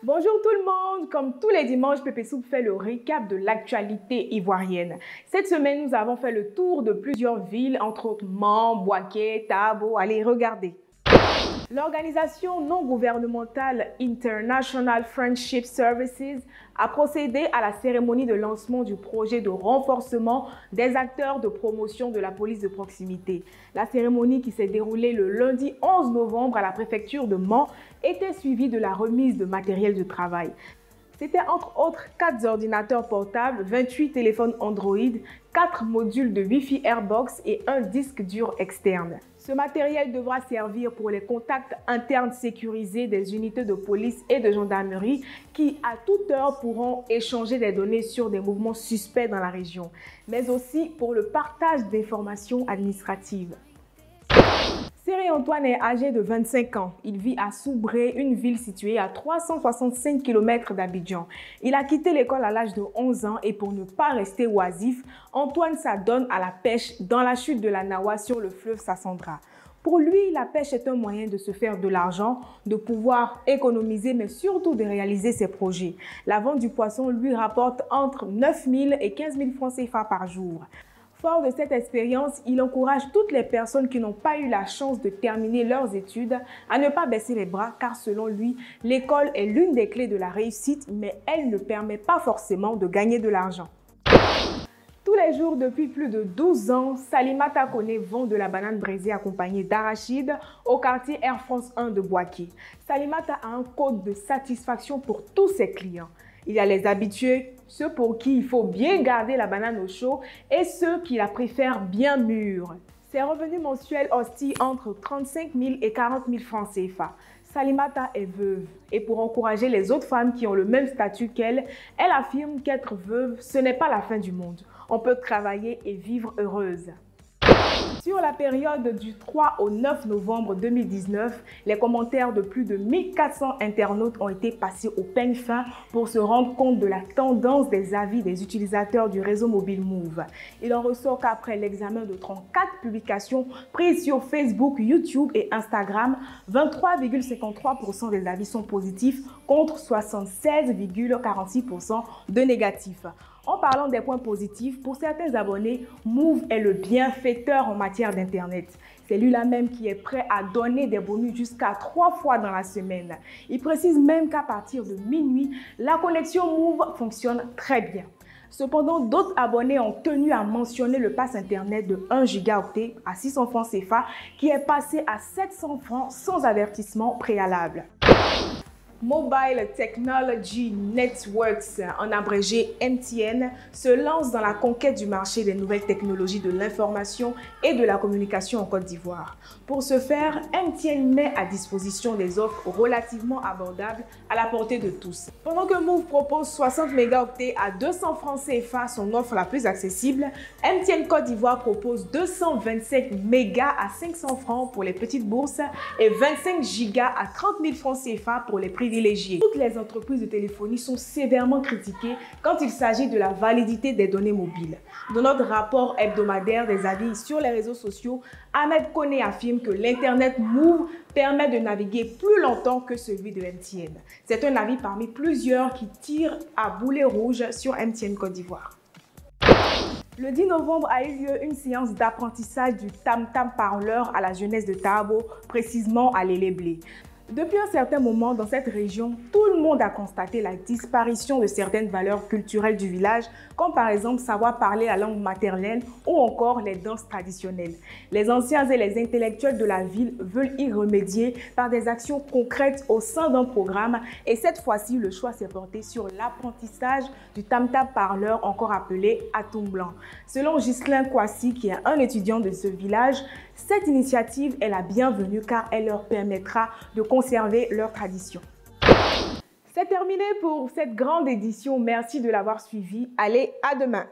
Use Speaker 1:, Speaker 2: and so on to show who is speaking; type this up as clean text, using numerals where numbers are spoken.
Speaker 1: Bonjour tout le monde, comme tous les dimanches, Pépé Soupe fait le récap de l'actualité ivoirienne. Cette semaine, nous avons fait le tour de plusieurs villes, entre autres Mans, Bouaké, Tabo. Allez, regardez. L'organisation non gouvernementale International Friendship Services a procédé à la cérémonie de lancement du projet de renforcement des acteurs de promotion de la police de proximité. La cérémonie qui s'est déroulée le lundi 11 novembre à la préfecture de Mans était suivie de la remise de matériel de travail. C'était entre autres 4 ordinateurs portables, 28 téléphones Android, 4 modules de Wi-Fi Airbox et un disque dur externe. Ce matériel devra servir pour les contacts internes sécurisés des unités de police et de gendarmerie qui, à toute heure, pourront échanger des données sur des mouvements suspects dans la région, mais aussi pour le partage d'informations administratives. Séré Antoine est âgé de 25 ans. Il vit à Soubré, une ville située à 365 km d'Abidjan. Il a quitté l'école à l'âge de 11 ans et pour ne pas rester oisif, Antoine s'adonne à la pêche dans la chute de la Nawa sur le fleuve Sassandra. Pour lui, la pêche est un moyen de se faire de l'argent, de pouvoir économiser, mais surtout de réaliser ses projets. La vente du poisson lui rapporte entre 9 000 et 15 000 francs CFA par jour. Fort de cette expérience, il encourage toutes les personnes qui n'ont pas eu la chance de terminer leurs études à ne pas baisser les bras car selon lui, l'école est l'une des clés de la réussite, mais elle ne permet pas forcément de gagner de l'argent. Tous les jours depuis plus de 12 ans, Salimata Kone vend de la banane braisée accompagnée d'arachide au quartier Air France 1 de Bouaké. Salimata a un code de satisfaction pour tous ses clients. Il y a les habitués, ceux pour qui il faut bien garder la banane au chaud et ceux qui la préfèrent bien mûre. Ses revenus mensuels oscillent entre 35 000 et 40 000 francs CFA. Salimata est veuve et pour encourager les autres femmes qui ont le même statut qu'elle, elle affirme qu'être veuve, ce n'est pas la fin du monde. On peut travailler et vivre heureuse. Sur la période du 3 au 9 novembre 2019, les commentaires de plus de 1400 internautes ont été passés au peigne fin pour se rendre compte de la tendance des avis des utilisateurs du réseau mobile Move. Il en ressort qu'après l'examen de 34 publications prises sur Facebook, YouTube et Instagram, 23,53% des avis sont positifs contre 76,46% de négatifs. En parlant des points positifs, pour certains abonnés, Move est le bienfaiteur en matière d'Internet. C'est lui-là même qui est prêt à donner des bonus jusqu'à 3 fois dans la semaine. Il précise même qu'à partir de minuit, la connexion Move fonctionne très bien. Cependant, d'autres abonnés ont tenu à mentionner le pass Internet de 1 gigaoctet à 600 francs CFA qui est passé à 700 francs sans avertissement préalable. Mobile Technology Networks, en abrégé MTN, se lance dans la conquête du marché des nouvelles technologies de l'information et de la communication en Côte d'Ivoire. Pour ce faire, MTN met à disposition des offres relativement abordables à la portée de tous. Pendant que Move propose 60 mégaoctets à 200 francs CFA, son offre la plus accessible, MTN Côte d'Ivoire propose 227 mégas à 500 francs pour les petites bourses et 25 gigas à 30 000 francs CFA pour les privilégiés. Toutes les entreprises de téléphonie sont sévèrement critiquées quand il s'agit de la validité des données mobiles. Dans notre rapport hebdomadaire des avis sur les réseaux sociaux, Ahmed Kone affirme que l'Internet Move permet de naviguer plus longtemps que celui de MTN. C'est un avis parmi plusieurs qui tirent à boulet rouge sur MTN Côte d'Ivoire. Le 10 novembre a eu lieu une séance d'apprentissage du tam-tam parleur à la jeunesse de Tabo, précisément à l'Élé-Blé. Depuis un certain moment dans cette région, tout le monde a constaté la disparition de certaines valeurs culturelles du village, comme par exemple savoir parler la langue maternelle ou encore les danses traditionnelles. Les anciens et les intellectuels de la ville veulent y remédier par des actions concrètes au sein d'un programme et cette fois-ci, le choix s'est porté sur l'apprentissage du tam-tam parleur, encore appelé Atoum Blanc. Selon Ghislain Kouassi, qui est un étudiant de ce village, cette initiative est la bienvenue car elle leur permettra de conserver leur tradition. C'est terminé pour cette grande édition. Merci de l'avoir suivi. Allez, à demain.